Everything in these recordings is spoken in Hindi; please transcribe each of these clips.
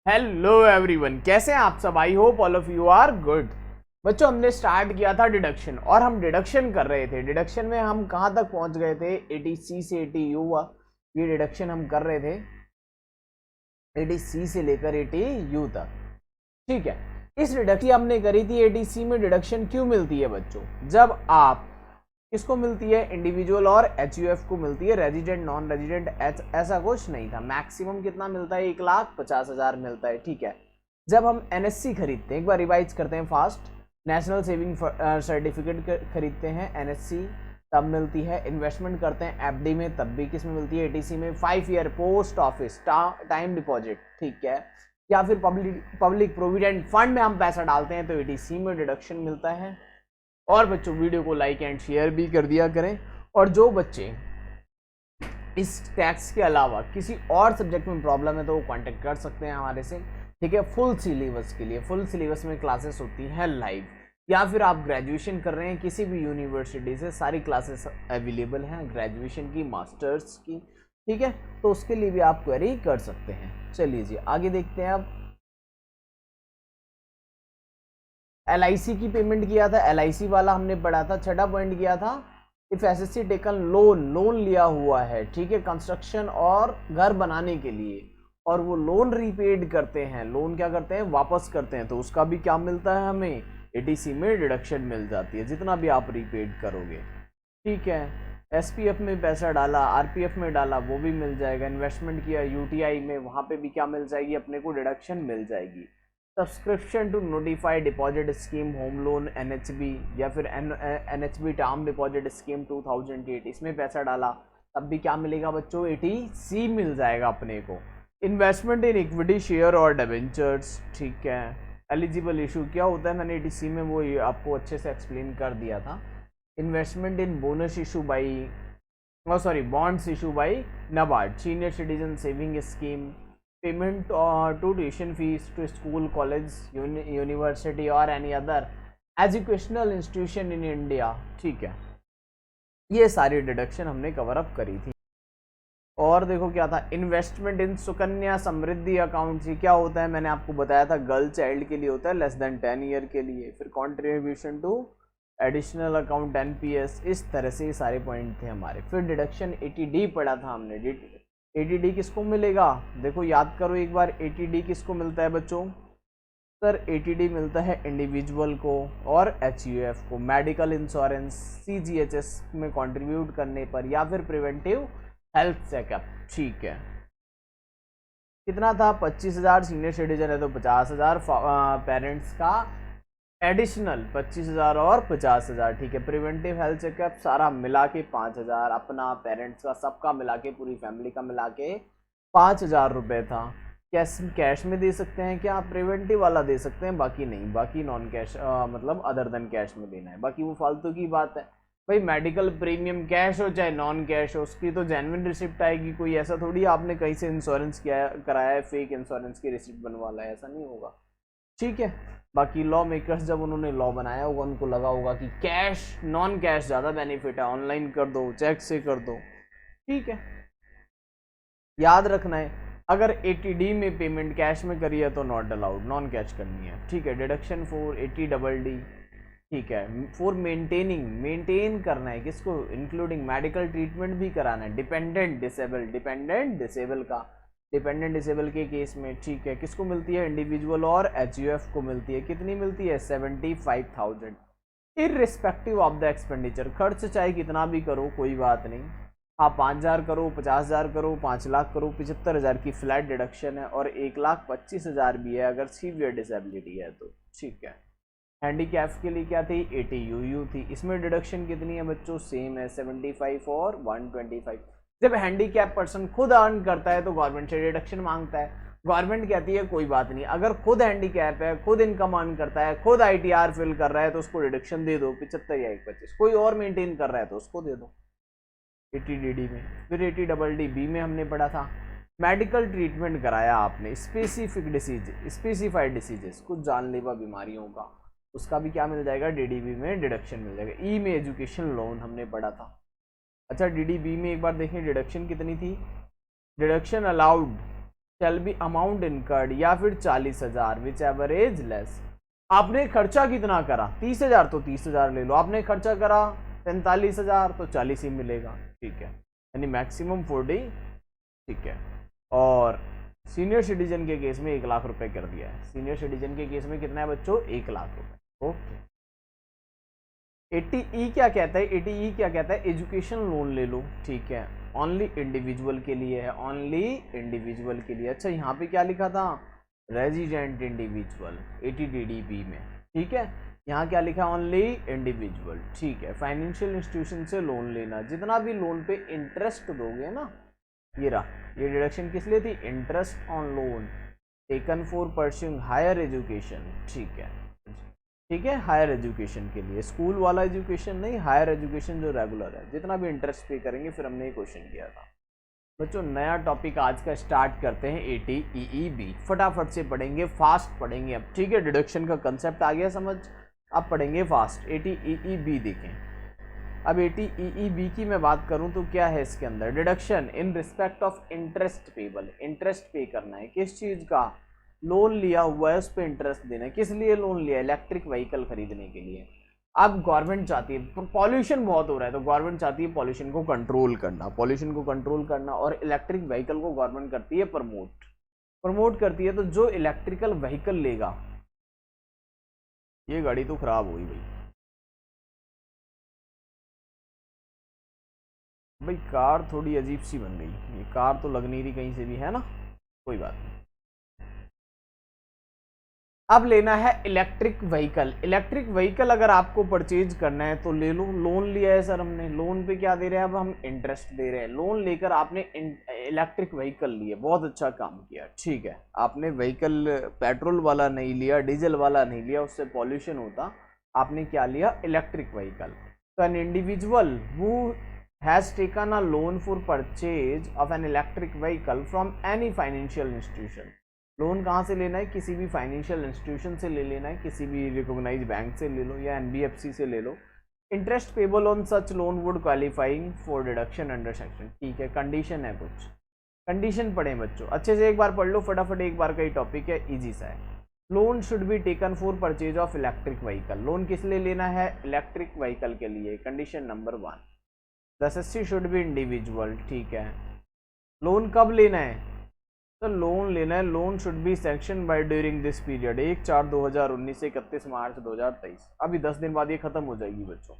हेलो एवरीवन, कैसे हैं आप सब। I hope all of you are good. बच्चों, हमने स्टार्ट किया था डिडक्शन और हम डिडक्शन कर रहे थे। डिडक्शन में हम कहाँ तक पहुंच गए थे? 80C से 80U ये डिडक्शन हम कर रहे थे, 80C से लेकर 80U तक। ठीक है, इस डिडक्शन हमने करी थी। 80C में डिडक्शन क्यों मिलती है बच्चों? जब आप किसको मिलती है? इंडिविजुअल और HUF को मिलती है, रेजिडेंट नॉन रेजिडेंट ऐसा कुछ नहीं था। मैक्सिमम कितना मिलता है? 1,50,000 मिलता है। ठीक है, जब हम NSC खरीदते हैं, एक बार रिवाइज करते हैं फास्ट, नेशनल सेविंग सर्टिफिकेट खरीदते हैं NSC, तब मिलती है। इन्वेस्टमेंट करते हैं FD में, तब भी किस में मिलती है? 80C में। 5 year post office time deposit, ठीक है, या फिर पब्लिक प्रोविडेंट फंड में हम पैसा डालते हैं तो 80C में डिडक्शन मिलता है। और बच्चों, वीडियो को लाइक एंड शेयर भी कर दिया करें। और जो बच्चे इस टैक्स के अलावा किसी और सब्जेक्ट में प्रॉब्लम है तो वो कांटेक्ट कर सकते हैं हमारे से। ठीक है, फुल सिलेबस के लिए, फुल सिलेबस में क्लासेस होती हैं लाइव, या फिर आप ग्रेजुएशन कर रहे हैं किसी भी यूनिवर्सिटी से, सारी क्लासेस अवेलेबल हैं ग्रेजुएशन की, मास्टर्स की। ठीक है, तो उसके लिए भी आप क्वेरी कर सकते हैं। चलिए जी, आगे देखते हैं। अब LIC की पेमेंट किया था, LIC वाला हमने पढ़ा था। छठा पॉइंट किया था, इफ एसएससी टेकन लोन लिया हुआ है, ठीक है, कंस्ट्रक्शन और घर बनाने के लिए, और वो लोन रीपेड करते हैं, लोन क्या करते हैं? वापस करते हैं, तो उसका भी क्या मिलता है? हमें 80C में डिडक्शन मिल जाती है, जितना भी आप रीपेड करोगे। ठीक है, SPF में पैसा डाला, RPF में डाला, वो भी मिल जाएगा। इन्वेस्टमेंट किया UTI में, वहाँ पे भी क्या मिल जाएगी? अपने को डिडक्शन मिल जाएगी। Subscription to notified deposit scheme, home loan, NHB, या फिर NHB टर्म डिपॉजिट स्कीम 2008, इसमें पैसा डाला, तब भी क्या मिलेगा बच्चों? 80C मिल जाएगा अपने को। इन्वेस्टमेंट इन इक्विटी शेयर और डिबेंचर्स, ठीक है। एलिजिबल इशू क्या होता है? मैंने 80C में वो आपको अच्छे से एक्सप्लेन कर दिया था। Investment in bonus issue by bonds issue by NABARD, senior citizen saving scheme, payment to tuition fees to school, college, university और any other educational institution in India. ठीक है, ये सारी डिडक्शन हमने कवर अप करी थी। और देखो क्या था? इन्वेस्टमेंट इन सुकन्या समृद्धि अकाउंट, ये क्या होता है? मैंने आपको बताया था, गर्ल चाइल्ड के लिए होता है, लेस देन 10 ईयर के लिए। फिर contribution to additional account NPS, इस तरह से ये सारे पॉइंट थे हमारे। फिर डिडक्शन 80D पढ़ा था हमने। 80D किसको मिलेगा? देखो याद करो एक बार, 80D किसको मिलता है बच्चों? सर 80D मिलता है इंडिविजुअल को और HUF को, मेडिकल इंश्योरेंस, CGHS में कंट्रीब्यूट करने पर, या फिर प्रिवेंटिव हेल्थ चेकअप। ठीक है, कितना था? 25,000। सीनियर सिटीजन है तो 50,000, पेरेंट्स का एडिशनल 25,000 और 50,000। ठीक है, प्रिवेंटिव हेल्थ चेकअप सारा मिला के 5,000, अपना पेरेंट्स का सबका मिला के, पूरी फैमिली का मिला के 5,000 रुपये था। कैश में दे सकते हैं क्या? प्रिवेंटिव वाला दे सकते हैं, बाकी नहीं, बाकी नॉन कैश, मतलब अदर देन कैश में देना है, बाकी वो फालतू की बात है। भाई मेडिकल प्रीमियम कैश हो चाहे नॉन कैश हो, उसकी तो जेन्युइन रिसिप्ट आएगी। कोई ऐसा थोड़ी आपने कहीं से इंश्योरेंस किया कराया है, फेक इंश्योरेंस की रिसिप्ट बनवा ला है, ऐसा नहीं होगा। ठीक है, बाकी लॉ मेकर्स जब उन्होंने लॉ बनाया होगा, उनको लगा होगा कि कैश नॉन कैश ज़्यादा बेनिफिट है, ऑनलाइन कर दो, चेक से कर दो। ठीक है, याद रखना है, अगर 80D में पेमेंट कैश में करी है तो नॉट अलाउड, नॉन कैश करनी है। ठीक है, डिडक्शन फॉर 80DD। ठीक है, फॉर मेंटेन करना है किसको? इंक्लूडिंग मेडिकल ट्रीटमेंट भी कराना है। डिपेंडेंट डिसेबल का, डिपेंडेंट डिसेबल के केस में, ठीक है, किसको मिलती है? इंडिविजुअल और HUF को मिलती है। कितनी मिलती है? 75,000, इररिस्पेक्टिव ऑफ द एक्सपेंडिचर। खर्च चाहे कितना भी करो, कोई बात नहीं। हाँ, 5,000 करो, 50,000 करो, 5 लाख करो, 75,000 की फ्लैट डिडक्शन है, और 1,25,000 भी है अगर सीवियर डिसेबिलिटी है तो। ठीक है, हैंडीकैप के लिए क्या थी? 80UU थी। इसमें डिडक्शन कितनी है बच्चों? सेम है, 75 और 125। जब हैंडीकैप पर्सन खुद अर्न करता है तो गवर्नमेंट से डिडक्शन मांगता है। गवर्नमेंट कहती है कोई बात नहीं, अगर खुद हैंडीकैप है, खुद इनकम अर्न करता है, खुद ITR फिल कर रहा है तो उसको डिडक्शन दे दो, 75 या 125। कोई और मेंटेन कर रहा है तो उसको दे दो 80DD में। फिर 80DD में हमने पढ़ा था, मेडिकल ट्रीटमेंट कराया आपने, स्पेसिफाइड डिसीजेस, कुछ जानलेवा बीमारियों का, उसका भी क्या मिल जाएगा? DDB में डिडक्शन मिल जाएगा। ई में एजुकेशन लोन हमने पढ़ा था। अच्छा, DDB में एक बार देखें डिडक्शन कितनी थी? Deduction allowed shall be amount incurred, या फिर 40,000 विच एवर इज लेस। आपने खर्चा कितना करा, 30,000 तो 30,000 ले लो, आपने खर्चा करा 45,000 तो 40 ही मिलेगा, ठीक है, यानी मैक्सिमम 40, ठीक है। और सीनियर सिटीजन के केस में 1 लाख रुपए कर दिया है। सीनियर सिटीजन के केस में कितना है बच्चों, 1 लाख रुपए, ओके। 80E क्या कहता है, 80E क्या कहता है, एजुकेशन लोन ले लो, ठीक है, ओनली इंडिविजुअल के लिए है, ओनली इंडिविजुअल के लिए। अच्छा यहाँ पे क्या लिखा था, रेजिडेंट इंडिविजुअल 80DDB में, ठीक है, यहाँ क्या लिखा, ओनली इंडिविजुअल, ठीक है। फाइनेंशियल इंस्टीट्यूशन से लोन लेना, जितना भी लोन पे इंटरेस्ट दोगे ना, ये रहा, ये डिडक्शन किस लिए थी, interest on loan taken for pursuing higher education, ठीक है, ठीक है, हायर एजुकेशन के लिए, स्कूल वाला एजुकेशन नहीं, हायर एजुकेशन जो रेगुलर है, जितना भी इंटरेस्ट पे करेंगे। फिर हमने ये क्वेश्चन किया था बच्चों। नया टॉपिक आज का स्टार्ट करते हैं, 80EEB, फटाफट से पढ़ेंगे, फास्ट पढ़ेंगे अब, ठीक है। डिडक्शन का कंसेप्ट आ गया समझ, अब पढ़ेंगे फास्ट। 80EEB देखें। अब 80EEB की मैं बात करूं तो क्या है इसके अंदर, deduction in respect of interest payable, interest पे करना है, किस चीज का, लोन लिया हुआ है उस पर इंटरेस्ट देना है। किस लिए लोन लिया, इलेक्ट्रिक व्हीकल खरीदने के लिए। अब गवर्नमेंट चाहती है, पॉल्यूशन बहुत हो रहा है तो गवर्नमेंट चाहती है पॉल्यूशन को कंट्रोल करना, पॉल्यूशन को कंट्रोल करना, और इलेक्ट्रिक व्हीकल को गवर्नमेंट करती है प्रमोट करती है। तो जो इलेक्ट्रिकल व्हीकल लेगा, ये गाड़ी तो खराब हुई भाई, कार थोड़ी अजीब सी बन गई, ये कार तो लग नहीं रही कहीं से भी, है ना, कोई बात नहीं। अब लेना है इलेक्ट्रिक व्हीकल। इलेक्ट्रिक व्हीकल अगर आपको परचेज करना है तो ले लो, लोन लिया है सर हमने, लोन पे क्या दे रहे हैं, अब हम इंटरेस्ट दे रहे हैं। लोन लेकर आपने इलेक्ट्रिक व्हीकल लिए, बहुत अच्छा काम किया, ठीक है। आपने व्हीकल पेट्रोल वाला नहीं लिया, डीजल वाला नहीं लिया, उससे पॉल्यूशन होता, आपने क्या लिया, इलेक्ट्रिक व्हीकल। तो an individual who has taken a loan for purchase of an electric vehicle from any financial institution। Loan कहाँ से लेना है, किसी भी फाइनेंशियल इंस्टीट्यूशन से ले लेना है, किसी भी रिकॉग्नाइज्ड बैंक से ले लो या NBFC से ले लो। Interest payable on such loan would qualifying for deduction under section, ठीक है। कंडीशन है, कुछ कंडीशन पढ़े बच्चों, अच्छे से एक बार पढ़ लो फटाफट, एक बार का ही टॉपिक है, इजी सा है। Loan should be taken for purchase of electric vehicle, loan किस लिए लेना है, इलेक्ट्रिक व्हीकल के लिए। Condition number 1, the एसेसी should be individual, ठीक है। लोन कब लेना है, तो लोन लेना है, loan should be sanction by during this period 1/4/2019 से 31 मार्च 2023। अभी 10 दिन बाद ये खत्म हो जाएगी बच्चों,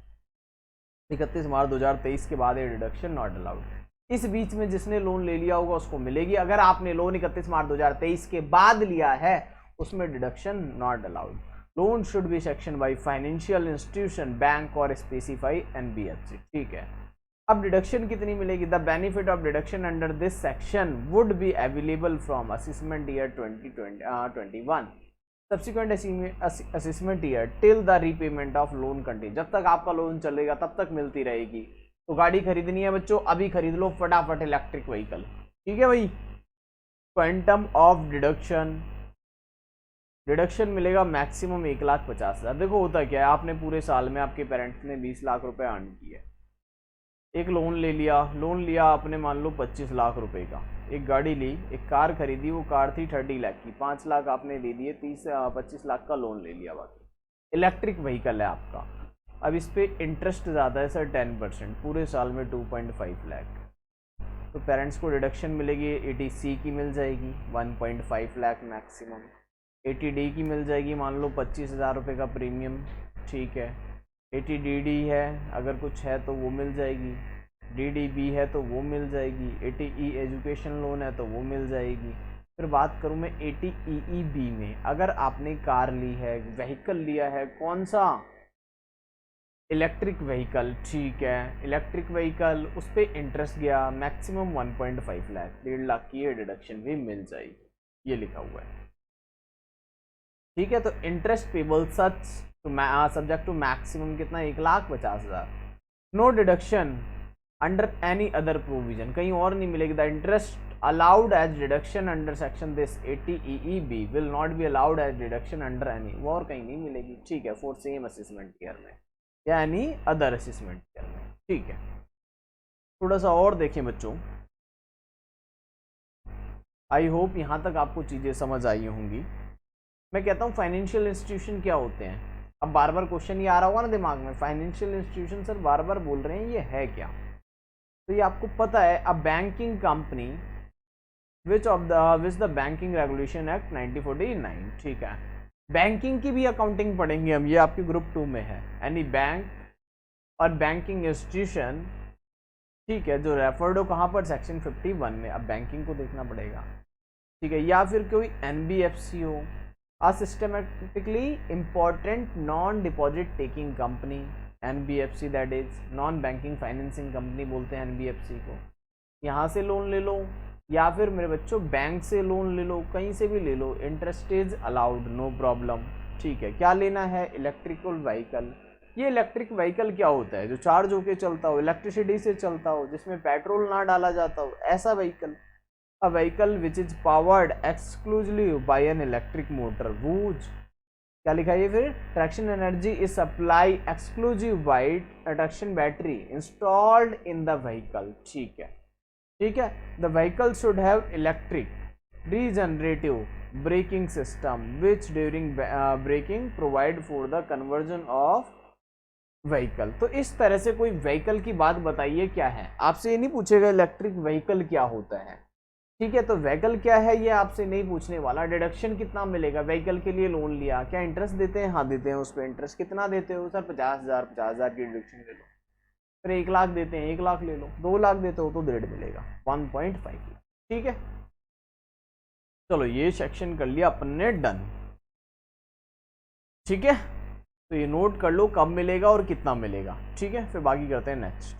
31 मार्च 2023 के बाद ये डिडक्शन नॉट अलाउड। इस बीच में जिसने लोन ले लिया होगा उसको मिलेगी। अगर आपने लोन 31 मार्च 2023 के बाद लिया है उसमें deduction not allowed. Loan should be sanction by financial institution, bank और स्पेसिफाई NBFC, ठीक है। अब डिडक्शन कितनी मिलेगी, the benefit of deduction under this section would be available from assessment year 2021 subsequent assessment year till the repayment of loan continue. जब तक आपका लोन चलेगा तब तक मिलती रहेगी। तो गाड़ी खरीदनी है बच्चों, अभी खरीद लो फटाफट इलेक्ट्रिक व्हीकल, ठीक है भाई। क्वांटम ऑफ डिडक्शन मिलेगा मैक्सिमम 1,50,000। देखो होता क्या है, आपने पूरे साल में आपके पेरेंट्स ने 20 लाख रुपए अर्न किए, एक लोन ले लिया, लोन लिया आपने मान लो 25 लाख रुपए का, एक गाड़ी ली, एक कार खरीदी, वो कार थी 30 लाख की, 5 लाख आपने दे दिए, 25 लाख का लोन ले लिया, बाकी इलेक्ट्रिक व्हीकल है आपका। अब इस पे इंटरेस्ट ज़्यादा है सर 10%, पूरे साल में 2.5 लाख। तो पेरेंट्स को डिडक्शन मिलेगी, 80C की मिल जाएगी 1.5 लाख मैक्सिमम, 80D की मिल जाएगी मान लो 25,000 रुपये का प्रीमियम, ठीक है। 80DD है अगर कुछ है तो वो मिल जाएगी, DDB है तो वो मिल जाएगी, 80E एजुकेशन लोन है तो वो मिल जाएगी। फिर बात करूँ मैं 80EEB में, अगर आपने कार ली है, व्हीकल लिया है, कौन सा, इलेक्ट्रिक व्हीकल, ठीक है, इलेक्ट्रिक व्हीकल, उस पर इंटरेस्ट गया मैक्सिमम 1.5 लाख, 1.5 लाख की ये डिडक्शन भी मिल जाएगी, ये लिखा हुआ है, ठीक है। तो interest payable such subject to maximum कितना, 1,50,000। No deduction under any other provision, कहीं और नहीं मिलेगी। The interest allowed as deduction under section this 80EEB will not be allowed as deduction under any, वो और कहीं नहीं मिलेगी, ठीक है, फॉर सेम असेसमेंट ईयर में या एनी अदर असेसमेंट ईयर में, ठीक है। थोड़ा सा और देखें बच्चों, आई होप यहाँ तक आपको चीज़ें समझ आई होंगी। मैं कहता हूँ फाइनेंशियल इंस्टीट्यूशन क्या होते हैं। अब बार बार क्वेश्चन ये आ रहा होगा ना दिमाग में, फाइनेंशियल इंस्टीट्यूशन सर बार बार बोल रहे हैं, ये है क्या? तो ये आपको पता है, a banking company which the banking regulation act 1949, ठीक है। बैंकिंग की भी अकाउंटिंग पढ़ेंगे हम, ये आपके ग्रुप 2 में है। एनी बैंक और बैंकिंग इंस्टीट्यूशन, ठीक है, जो रेफर्ड हो कहाँ पर, सेक्शन 51 में। अब बैंकिंग को देखना पड़ेगा, ठीक है। या फिर कोई एनबीएफसी हो, a systematically important non deposit taking company, NBFC that is non banking financing company बोलते हैं एनबीएफसी को। यहाँ से लोन ले लो या फिर मेरे बच्चों बैंक से लोन ले लो, कहीं से भी ले लो, interest is allowed, no problem, ठीक है। क्या लेना है, इलेक्ट्रिकल व्हीकल। ये इलेक्ट्रिक व्हीकल क्या होता है, जो चार्ज होके चलता हो, इलेक्ट्रिसिटी से चलता हो, जिसमें पेट्रोल ना डाला जाता हो, ऐसा vehicle. A vehicle which is powered exclusively by an electric motor, whose. क्या लिखा है फिर, traction energy is supply exclusive by traction battery installed in the vehicle, ठीक है, ठीक है। The vehicle should have electric regenerative braking system which during braking provide for the conversion of vehicle. तो इस तरह से कोई व्हीकल की बात बताइए क्या है। आपसे ये नहीं पूछेगा इलेक्ट्रिक व्हीकल क्या होता है, ठीक है। तो व्हीकल क्या है ये आपसे नहीं पूछने वाला। डिडक्शन कितना मिलेगा, व्हीकल के लिए लोन लिया, क्या इंटरेस्ट देते हैं, हाँ देते हैं। उस पर इंटरेस्ट कितना देते हो सर, 50,000 की डिडक्शन ले लो। फिर 1 लाख देते हैं, 1 लाख ले लो। 2 लाख देते हो तो 1.5 मिलेगा, 1.5 लाख, ठीक है। चलो ये सेक्शन कर लिया अपन ने डन, ठीक है। तो ये नोट कर लो कब मिलेगा और कितना मिलेगा, ठीक है। फिर बाकी करते हैं नेक्स्ट।